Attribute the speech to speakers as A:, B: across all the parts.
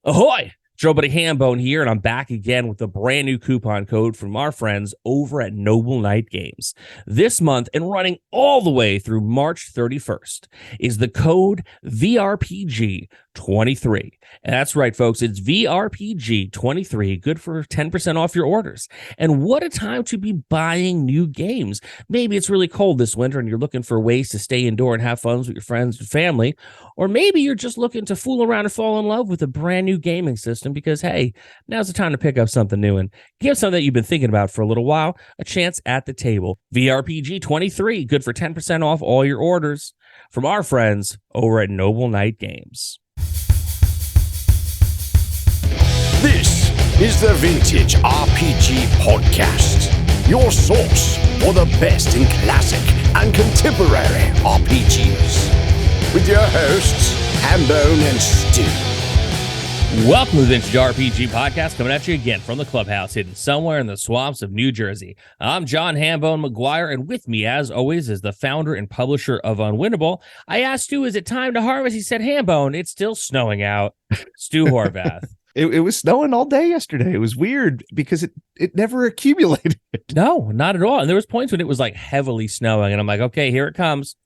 A: Ahoy! Joe Buddy Hambone here, and I'm back again with a brand new coupon code from our friends over at Noble Knight Games. This month, and running all the way through March 31st, is the code VRPG23. And that's right, folks, it's VRPG23, good for 10% off your orders. And what a time to be buying new games. Maybe it's really cold this winter and you're looking for ways to stay indoor and have fun with your friends and family. Or maybe you're just looking to fool around and fall in love with a brand new gaming system because, hey, now's the time to pick up something new and give something that you've been thinking about for a little while a chance at the table. VRPG23, good for 10% off all your orders from our friends over at Noble Knight Games.
B: This is the Vintage RPG Podcast, your source for the best in classic and contemporary RPGs. With your hosts, Hambone and Stu.
A: Welcome to the Vintage RPG Podcast, coming at you again from the clubhouse hidden somewhere in the swamps of New Jersey. I'm John Hambone McGuire, and with me, as always, is the founder and publisher of Unwinnable. I asked Stu, is it time to harvest? He said, Hambone, it's still snowing out. Stu Horvath.
C: It was snowing all day yesterday. It was weird because it never accumulated.
A: No, not at all. And there was points when it was like heavily snowing, and I'm like, okay, here it comes.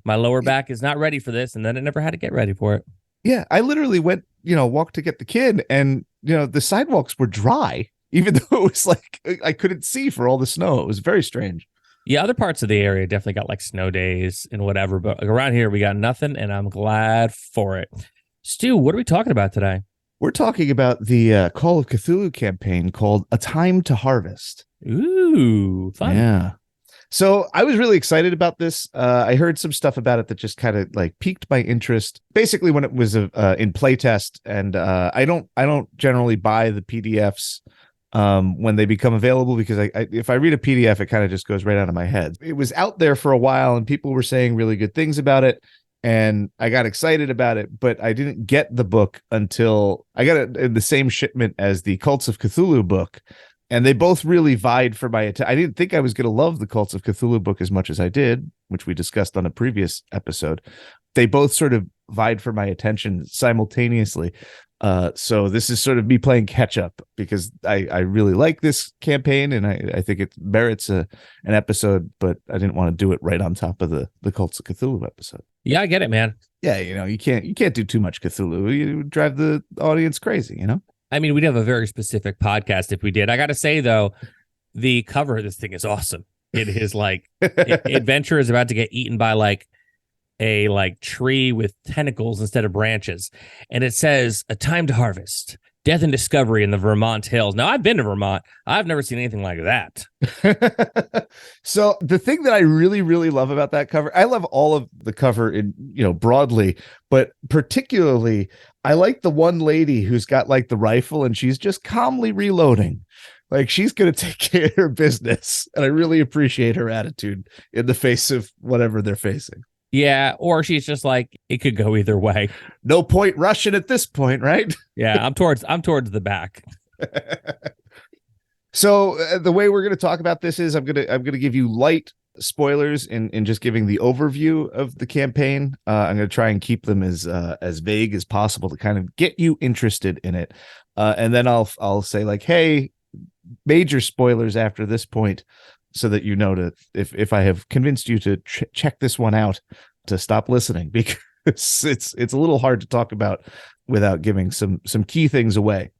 A: My lower back is not ready for this, and then it never had to get ready for it.
C: Yeah, I literally went, walked to get the kid, and, the sidewalks were dry, even though it was like I couldn't see for all the snow. It was very strange.
A: Yeah, other parts of the area definitely got like snow days and whatever, but around here we got nothing, and I'm glad for it. Stu, what are we talking about today?
C: We're talking about the Call of Cthulhu campaign called A Time to Harvest.
A: Ooh, fun.
C: Yeah. So I was really excited about this. I heard some stuff about it that just kind of like piqued my interest. Basically, when it was in playtest, and I don't generally buy the PDFs when they become available because if I read a PDF, it kind of just goes right out of my head. It was out there for a while, and people were saying really good things about it, and I got excited about it. But I didn't get the book until I got it in the same shipment as the Cults of Cthulhu book. And they both really vied for my attention. I didn't think I was going to love the Cults of Cthulhu book as much as I did, which we discussed on a previous episode. They both sort of vied for my attention simultaneously. So this is sort of me playing catch up because I really like this campaign, and I think it merits an episode, but I didn't want to do it right on top of the Cults of Cthulhu episode.
A: Yeah, I get it, man.
C: Yeah, you can't do too much Cthulhu. You drive the audience crazy,
A: I mean, we'd have a very specific podcast if we did. I got to say, though, the cover of this thing is awesome. It is like adventure is about to get eaten by like a tree with tentacles instead of branches. And it says A Time to Harvest, Death and Discovery in the Vermont Hills. Now, I've been to Vermont. I've never seen anything like that.
C: So the thing that I really, really love about that cover, I love all of the cover in, broadly, but particularly I like the one lady who's got like the rifle and she's just calmly reloading. Like she's going to take care of her business. And I really appreciate her attitude in the face of whatever they're facing.
A: Yeah, or she's just like, it could go either way.
C: No point rushing at this point, right?
A: Yeah, I'm towards the back.
C: So the way we're going to talk about this is I'm going to give you light spoilers in just giving the overview of the campaign. I'm going to try and keep them as vague as possible to kind of get you interested in it. And then I'll say like, hey, major spoilers after this point, so that to if I have convinced you to check this one out, to stop listening, because it's a little hard to talk about without giving some key things away.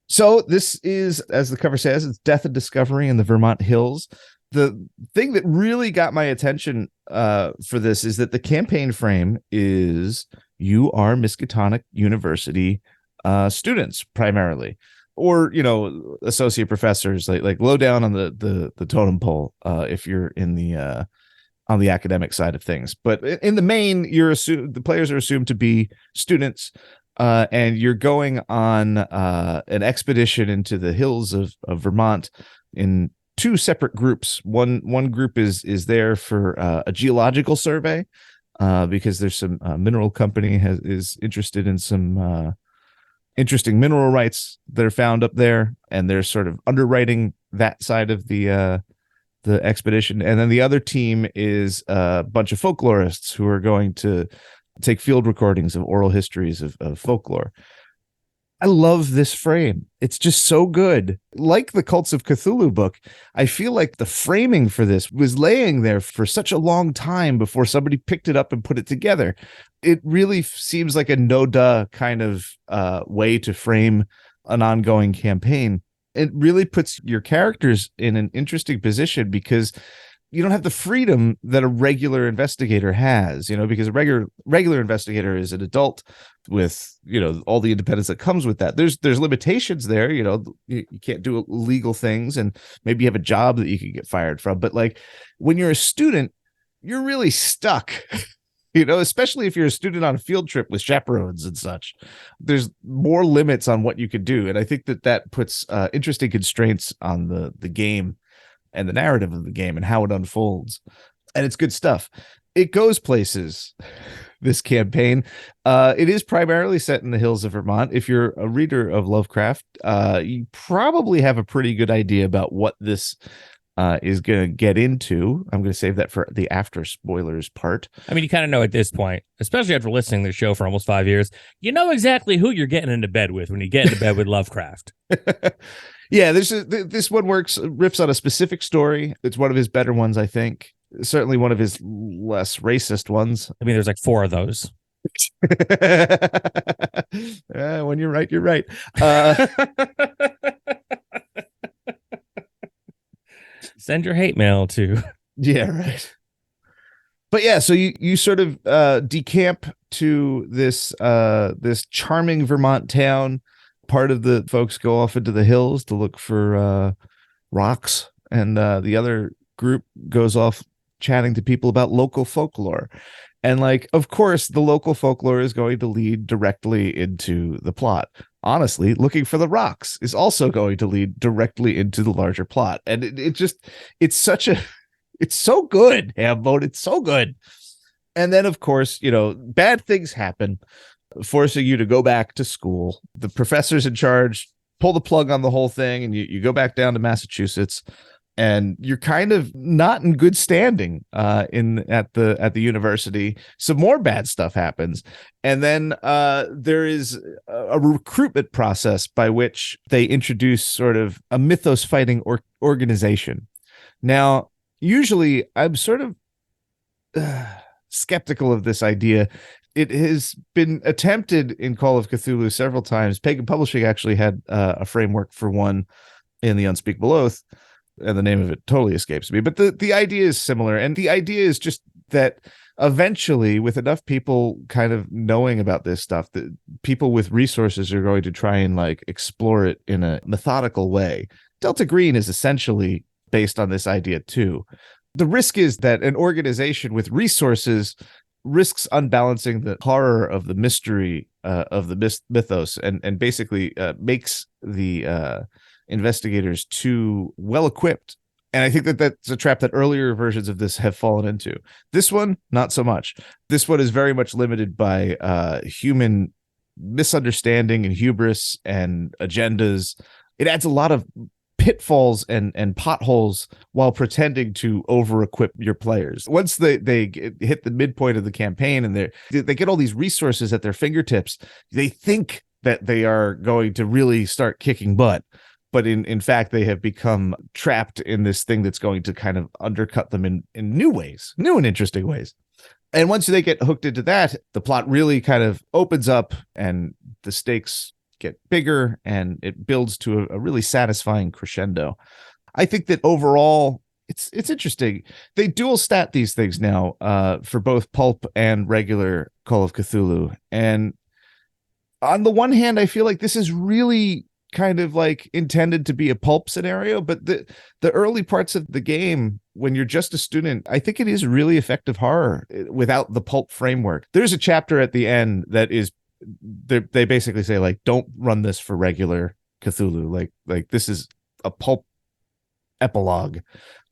C: So this is, as the cover says, it's Death and Discovery in the Vermont Hills. The thing that really got my attention for this is that the campaign frame is you are Miskatonic University students primarily, or associate professors, like low down on the totem pole if you're in the on the academic side of things. But in the main, the players are assumed to be students, and you're going on an expedition into the hills of Vermont in two separate groups. One group is there for a geological survey because there's some mineral company is interested in some interesting mineral rights that are found up there, and they're sort of underwriting that side of the expedition. And then the other team is a bunch of folklorists who are going to take field recordings of oral histories of folklore. I love this frame. It's just so good. Like the Cults of Cthulhu book, I feel like the framing for this was laying there for such a long time before somebody picked it up and put it together. It really seems like a no-duh kind of way to frame an ongoing campaign. It really puts your characters in an interesting position because you don't have the freedom that a regular investigator has, because a regular investigator is an adult with, all the independence that comes with that. There's limitations there, you can't do illegal things, and maybe you have a job that you can get fired from. But like when you're a student, you're really stuck, especially if you're a student on a field trip with chaperones and such. There's more limits on what you can do. And I think that puts interesting constraints on the game and the narrative of the game and how it unfolds. And it's good stuff. It goes places, this campaign. It is primarily set in the hills of Vermont. If you're a reader of Lovecraft, you probably have a pretty good idea about what this is going to get into. I'm going to save that for the after spoilers part.
A: I mean, you kind of know at this point, especially after listening to the show for almost 5 years, you know exactly who you're getting into bed with when you get into bed with Lovecraft.
C: Yeah, this one riffs on a specific story. It's one of his better ones, I think. Certainly one of his less racist ones.
A: I mean, there's like 4 of those.
C: When you're right, you're right.
A: Send your hate mail to.
C: Yeah, right. But yeah, so you sort of decamp to this charming Vermont town. Part of the folks go off into the hills to look for rocks, and the other group goes off chatting to people about local folklore. And like, of course, the local folklore is going to lead directly into the plot. Honestly, looking for the rocks is also going to lead directly into the larger plot. And it's so good, Hambone. It's so good. And then, of course, bad things happen, forcing you to go back to school. The professors in charge pull the plug on the whole thing, and you go back down to Massachusetts, and you're kind of not in good standing at the university. Some more bad stuff happens, and then there is a recruitment process by which they introduce sort of a mythos fighting organization. Now, usually I'm sort of skeptical of this idea. It has been attempted in Call of Cthulhu several times. Pagan Publishing actually had a framework for one in The Unspeakable Oath, and the name of it totally escapes me. But the idea is similar, and the idea is just that eventually, with enough people kind of knowing about this stuff, that people with resources are going to try and like explore it in a methodical way. Delta Green is essentially based on this idea too. The risk is that an organization with resources risks unbalancing the horror of the mystery of the mythos, and basically makes the investigators too well equipped. And I think that's a trap that earlier versions of this have fallen into. This one, not so much. This one is very much limited by human misunderstanding and hubris and agendas. It adds a lot of pitfalls and potholes while pretending to over-equip your players. Once they hit the midpoint of the campaign and they get all these resources at their fingertips, they think that they are going to really start kicking butt. But in fact, they have become trapped in this thing that's going to kind of undercut them in new ways, new and interesting ways. And once they get hooked into that, the plot really kind of opens up and the stakes get bigger, and it builds to a really satisfying crescendo. I think that overall, it's interesting. They dual stat these things now for both pulp and regular Call of Cthulhu. And on the one hand, I feel like this is really kind of like intended to be a pulp scenario, but the early parts of the game, when you're just a student, I think it is really effective horror without the pulp framework. There's a chapter at the end that is, they basically say like, don't run this for regular Cthulhu, like this is a pulp epilogue,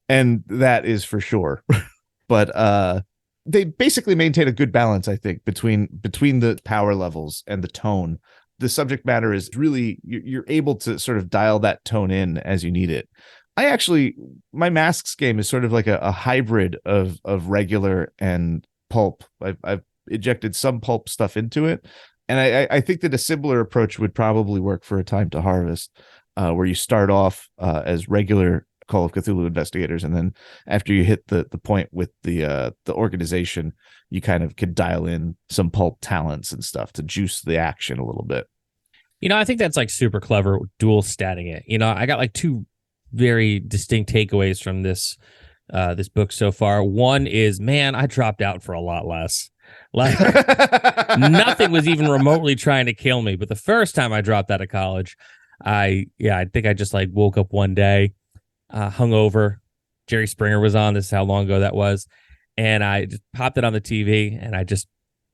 C: and that is for sure. But they basically maintain a good balance, I think, between the power levels and the tone. The subject matter is really, you're able to sort of dial that tone in as you need it. My Masks game is sort of like a hybrid of regular and pulp. I've injected some pulp stuff into it, And I think that a similar approach would probably work for a Time to Harvest, where you start off as regular Call of Cthulhu investigators, and then after you hit the point with the organization, you kind of could dial in some pulp talents and stuff to juice the action a little bit.
A: I think that's like super clever dual statting it. I got like two very distinct takeaways from this book so far. One is, man, I dropped out for a lot less. Like nothing was even remotely trying to kill me. But the first time I dropped out of college, I think I just like woke up one day, hungover. Jerry Springer was on. This is how long ago that was. And I just popped it on the TV and I just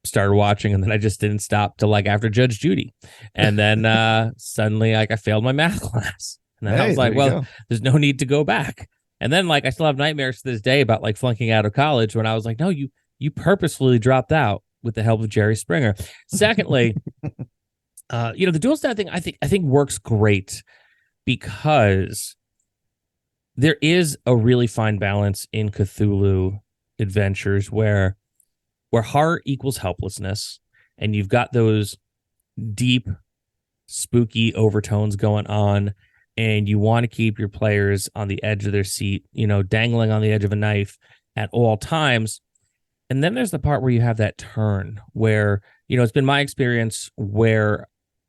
A: started watching, and then I just didn't stop till like after Judge Judy. And then suddenly like I failed my math class. And then I was like, well, there's no need to go back. And then like I still have nightmares to this day about like flunking out of college, when I was like, no, you purposefully dropped out with the help of Jerry Springer. Secondly, the dual stat thing I think works great because there is a really fine balance in Cthulhu adventures where horror equals helplessness, and you've got those deep, spooky overtones going on, and you want to keep your players on the edge of their seat, dangling on the edge of a knife at all times. And then there's the part where you have that turn where, it's been my experience where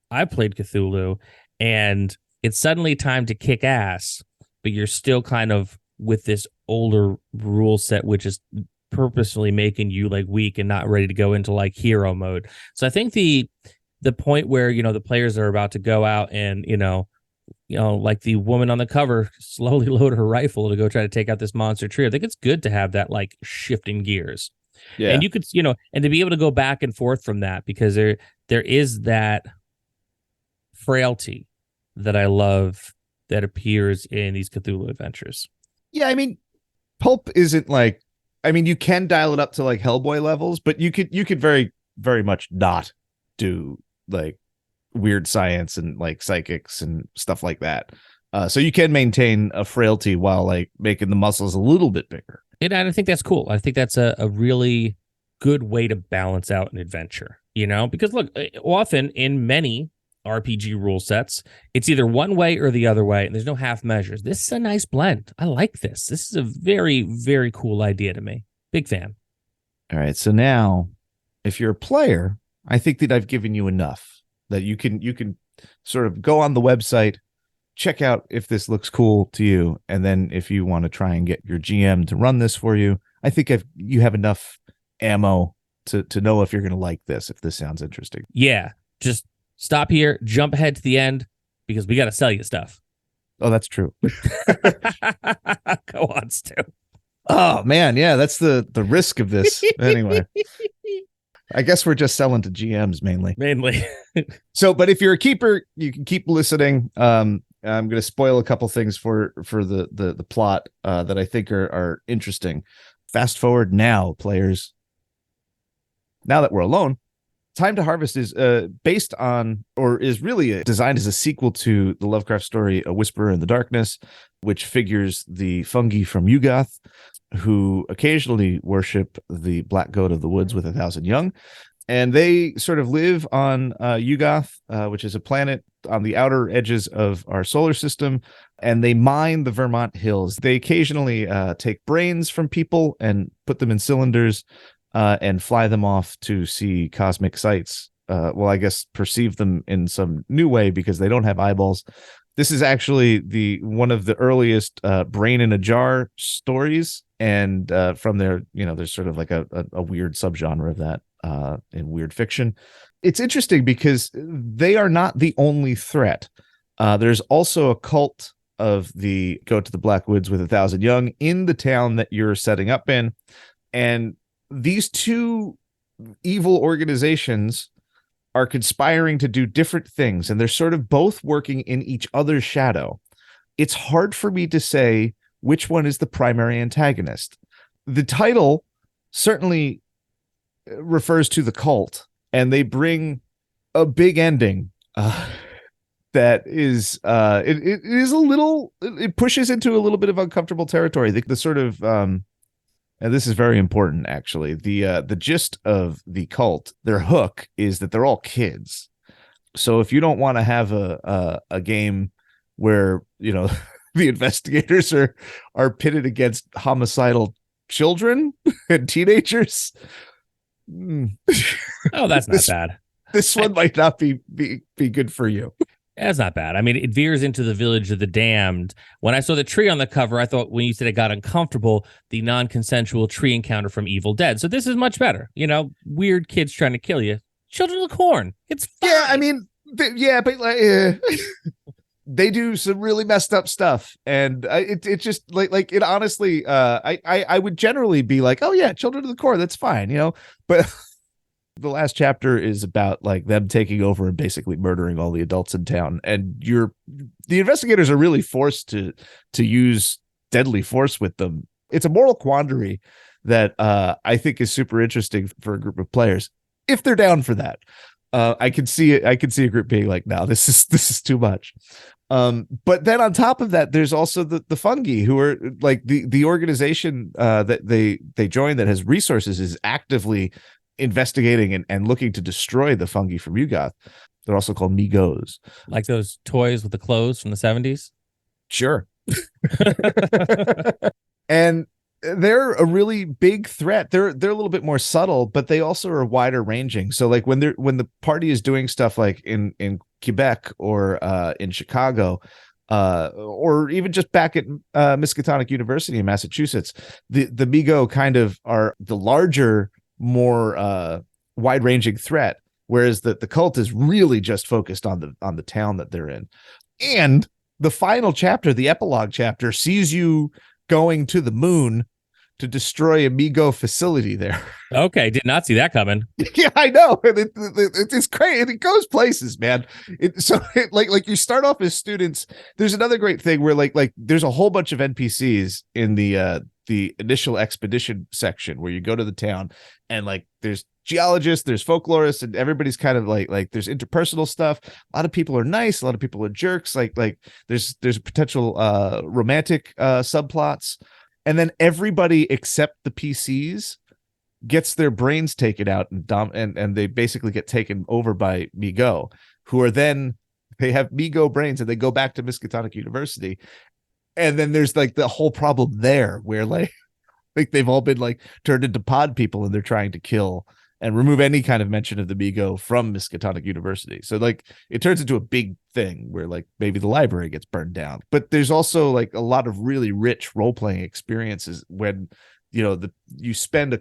A: I played Cthulhu and it's suddenly time to kick ass, but you're still kind of with this older rule set, which is purposefully making you like weak and not ready to go into like hero mode. So I think the point where, the players are about to go out and, like the woman on the cover slowly load her rifle to go try to take out this monster tree. I think it's good to have that like shifting gears. Yeah. And you could, and to be able to go back and forth from that, because there is that frailty that I love that appears in these Cthulhu adventures.
C: Yeah, I mean, pulp isn't like, you can dial it up to like Hellboy levels, but you could very, very much not do like weird science and like psychics and stuff like that. So you can maintain a frailty while like making the muscles a little bit bigger.
A: And I think that's cool. I think that's a really good way to balance out an adventure, because look, often in many RPG rule sets, it's either one way or the other way, and there's no half measures. This is a nice blend. I like this. This is a very, very cool idea to me. Big fan.
C: All right. So now, if you're a player, I think that I've given you enough that you can sort of go on the website, check out if this looks cool to you, and then if you want to try and get your GM to run this for you, I think you have enough ammo to know if you're going to like this, if this sounds interesting.
A: Yeah, just stop here, jump ahead to the end, because we got to sell you stuff.
C: Oh, that's true.
A: Go on, Stu.
C: Oh man, yeah, that's the risk of this. Anyway, I guess we're just selling to GMs mainly. So, but if you're a keeper, you can keep listening. I'm going to spoil a couple things for the plot that I think are interesting. Fast forward now, players. Now that we're alone, Time to Harvest is based on, or is really designed as a sequel to the Lovecraft story A Whisperer in the Darkness, which figures the fungi from Yugoth, who occasionally worship the black goat of the woods with 1,000 young. And they sort of live on Yugoth, which is a planet on the outer edges of our solar system, and they mine the Vermont hills. They occasionally take brains from people and put them in cylinders and fly them off to see cosmic sights. Well, I guess perceive them in some new way because they don't have eyeballs. This is actually one of the earliest brain in a jar stories, and from there, there's sort of like a weird subgenre of that in weird fiction. It's interesting because they are not the only threat. There's also a cult of the Goat to the Black Woods with 1,000 young in the town that you're setting up in, and these two evil organizations are conspiring to do different things, and they're sort of both working in each other's shadow. It's hard for me to say which one is the primary antagonist. The title certainly refers to the cult, and they bring a big ending that is it is a little, it pushes into a little bit of uncomfortable territory. The sort of And this is very important, actually. The gist of the cult, their hook is that they're all kids. So if you don't want to have a game where, you know, the investigators are pitted against homicidal children and teenagers,
A: oh, that's not bad.
C: This one might not be good for you.
A: That's not bad. I mean, it veers into the Village of the Damned. When I saw the tree on the cover, I thought when you said it got uncomfortable, the non-consensual tree encounter from Evil Dead. So this is much better. You know, weird kids trying to kill you. Children of the Corn. It's fine.
C: Yeah, I mean, but they do some really messed up stuff, and it just like it honestly, I would generally be like, oh yeah, Children of the Corn, that's fine, you know, but. The last chapter is about like them taking over and basically murdering all the adults in town, and the investigators are really forced to use deadly force with them. It's a moral quandary that I think is super interesting for a group of players if they're down for that. I can see it. I can see a group being like, "No, this is too much." But then on top of that, there's also the fungi, who are like the organization that they join that has resources is actively investigating and looking to destroy the fungi from Yugoth. They're also called Migos.
A: Like those toys with the clothes from the 70s?
C: Sure. And they're a really big threat. They're a little bit more subtle, but they also are wider ranging. So like when the party is doing stuff like in Quebec or in Chicago, or even just back at Miskatonic University in Massachusetts, the Migo kind of are the larger, more wide-ranging threat, whereas the cult is really just focused on the town that they're in. And the final chapter, the epilogue chapter, sees you going to the moon to destroy a Migo facility there.
A: Okay, did not see that coming.
C: Yeah, I know. It's crazy. It goes places, man. Like you start off as students. There's another great thing where like there's a whole bunch of NPCs in the initial expedition section where you go to the town, and like there's geologists, there's folklorists, and everybody's kind of like there's interpersonal stuff. A lot of people are nice, a lot of people are jerks. Like there's potential romantic subplots, and then everybody except the PCs gets their brains taken out and they basically get taken over by Migo, who are then they have Migo brains and they go back to Miskatonic University. And then there's like the whole problem there where like they've all been like turned into pod people, and they're trying to kill and remove any kind of mention of the Migo from Miskatonic University. So like it turns into a big thing where like maybe the library gets burned down. But there's also like a lot of really rich role-playing experiences when, you know, you spend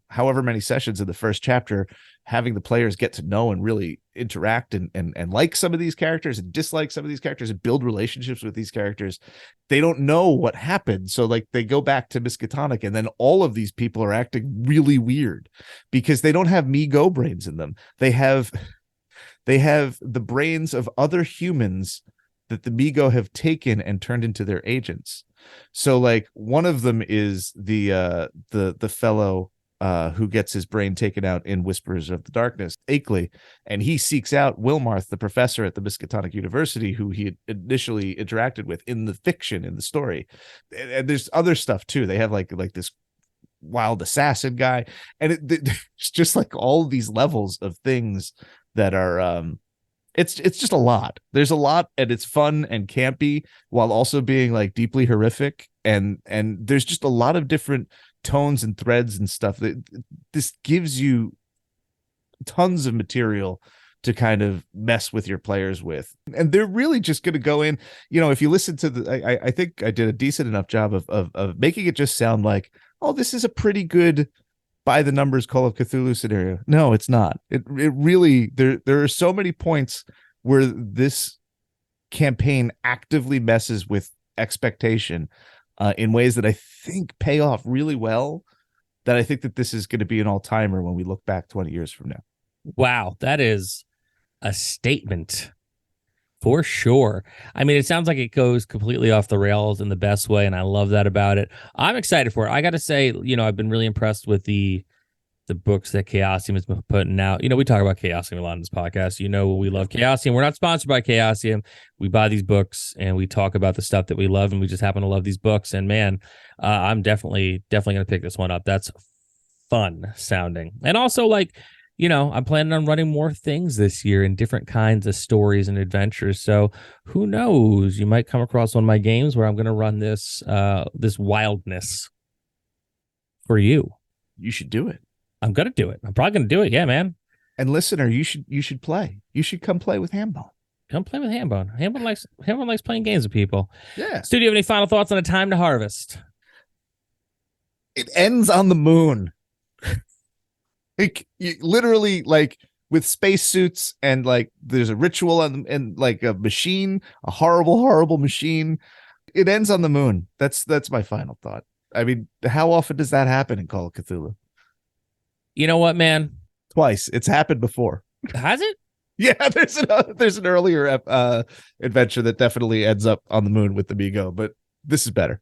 C: however many sessions in the first chapter having the players get to know and really interact and like some of these characters and dislike some of these characters and build relationships with these characters. They don't know what happened. So like they go back to Miskatonic, and then all of these people are acting really weird because they don't have Migo brains in them. They have the brains of other humans that the Migo have taken and turned into their agents. So like one of them is the fellow who gets his brain taken out in Whispers of the Darkness, Akeley, and he seeks out Wilmarth, the professor at the Miskatonic University, who he had initially interacted with in the fiction, in the story. And there's other stuff too. They have like this wild assassin guy, and it's just like all these levels of things that are it's just a lot. There's a lot, and it's fun and campy while also being like deeply horrific, and there's just a lot of different tones and threads and stuff that this gives you tons of material to kind of mess with your players with. And they're really just going to go in, you know, if you listen to I think I did a decent enough job of making it just sound like, oh, this is a pretty good by the numbers Call of Cthulhu scenario. No, it's not. It really, there are so many points where this campaign actively messes with expectation in ways that I think pay off really well, that I think that this is going to be an all-timer when we look back 20 years from now.
A: Wow, that is a statement for sure. I mean, it sounds like it goes completely off the rails in the best way, and I love that about it. I'm excited for it. I got to say, you know, I've been really impressed with the the books that Chaosium has been putting out. We talk about Chaosium a lot in this podcast. We love Chaosium. We're not sponsored by Chaosium. We buy these books and we talk about the stuff that we love, and we just happen to love these books. And man, I'm definitely going to pick this one up. That's fun sounding. And also, I'm planning on running more things this year in different kinds of stories and adventures. So who knows? You might come across one of my games where I'm going to run this wildness for you.
C: You should do it.
A: I'm going to do it. I'm probably going to do it. Yeah, man.
C: And listener, you should play. You should come play with Hambone.
A: Come play with Hambone. Hambone likes playing games with people.
C: Yeah.
A: Stu, do you have any final thoughts on A Time to Harvest?
C: It ends on the moon. Literally, with spacesuits, and there's a ritual and a machine, a horrible machine. It ends on the moon. That's my final thought. I mean, how often does that happen in Call of Cthulhu?
A: You know what, man?
C: Twice. It's happened before.
A: Has it?
C: Yeah, there's an earlier adventure that definitely ends up on the moon with the Migo, but this is better.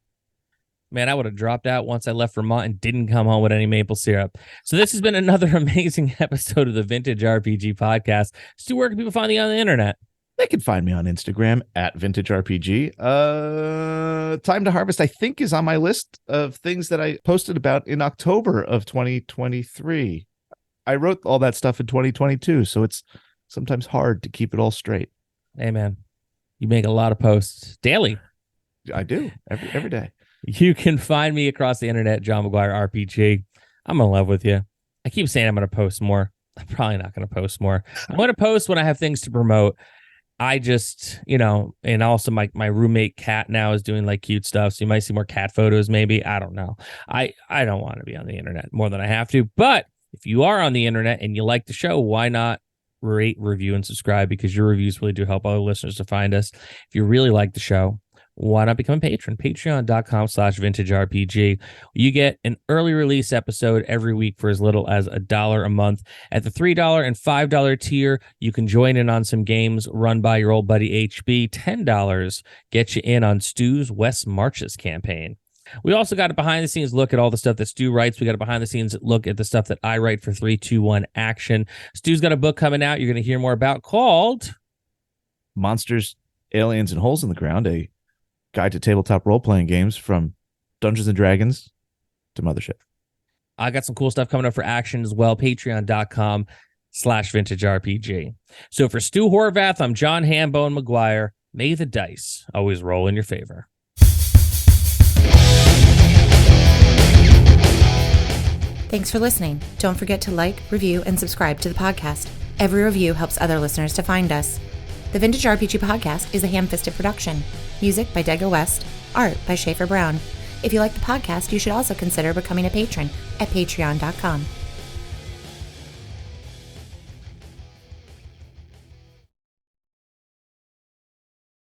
A: Man, I would have dropped out once I left Vermont and didn't come home with any maple syrup. So this has been another amazing episode of the Vintage RPG Podcast. Stu, where can people find you on the internet?
C: They can find me on Instagram at Vintage RPG. Time to Harvest, I think, is on my list of things that I posted about in October of 2023. I wrote all that stuff in 2022, so it's sometimes hard to keep it all straight.
A: Hey, man, you make a lot of posts daily.
C: I do, every day.
A: You can find me across the internet, John McGuire RPG. I'm in love with you. I keep saying I'm going to post more. I'm probably not going to post more. I'm going to post when I have things to promote. I just, and also my roommate cat now is doing cute stuff. So you might see more cat photos, maybe. I don't know. I don't want to be on the internet more than I have to. But if you are on the internet and you like the show, why not rate, review, and subscribe? Because your reviews really do help other listeners to find us. If you really like the show, why not become a patron? Patreon.com/vintagerpg. You get an early release episode every week for as little as $1 a month. At the $3 and $5 tier, you can join in on some games run by your old buddy HB. $10 gets you in on Stu's West Marches campaign. We also got a behind-the-scenes look at all the stuff that Stu writes. We got a behind-the-scenes look at the stuff that I write for 321 Action. Stu's got a book coming out you're going to hear more about called
C: Monsters, Aliens, and Holes in the Ground, a guide to tabletop role-playing games from Dungeons & Dragons to Mothership.
A: I got some cool stuff coming up for Action as well. Patreon.com/vintagerpg. So for Stu Horvath, I'm John Hambone McGuire. May the dice always roll in your favor.
D: Thanks for listening. Don't forget to like, review, and subscribe to the podcast. Every review helps other listeners to find us. The Vintage RPG Podcast is a ham-fisted production. Music by Dego West. Art by Schaefer Brown. If you like the podcast, you should also consider becoming a patron at patreon.com.